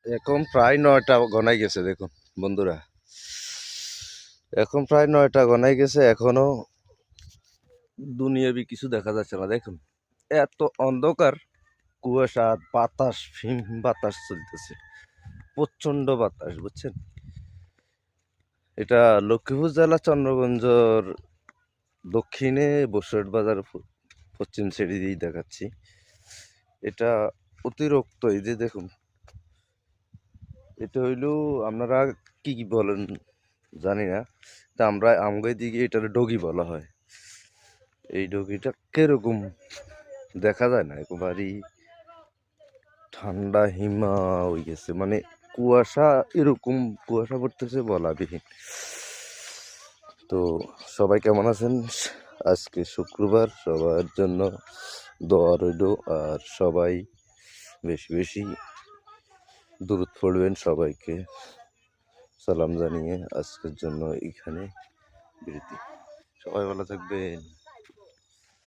এখন প্রায় ৯টা গনাই গেছে দেখুন বন্ধুরা, এখন প্রায় ৯টা গনাই গেছে, এখনো দুনিয়াবি কিছু দেখা যাচ্ছে না। দেখুন এত অন্ধকার, কুয়াশা, বাতাস, বাতাস চলতেছে, প্রচন্ড বাতাস, বুঝছেন। এটা লক্ষ্মীপুর জেলা চন্দ্রগঞ্জর দক্ষিণে বসুরহাট বাজার পশ্চিম সাইডে দিয়েই দেখাচ্ছি। এটা অতিরিক্ত, এই যে দেখুন, এটা হইলো আপনারা কি কি বলেন জানি না, তা আমরা আমগাই দিকে এটার ডগি বলা হয়। এই ডগিটা কিরকম দেখা যায় না, একেবারেই ঠান্ডা হিমা হয়ে গেছে, মানে কুয়াশা, এরকম কুয়াশা পড়তেছে বলাবিহীন। তো সবাই কেমন আছেন? আজকে শুক্রবার, সবার জন্য দোয়া রইল, আর সবাই বেশি বেশি দরুদ পড়বেন। সবাইকে সালাম জানিয়ে আজকের জন্য এখানে বিরতি। সবাই ভালো থাকবেন।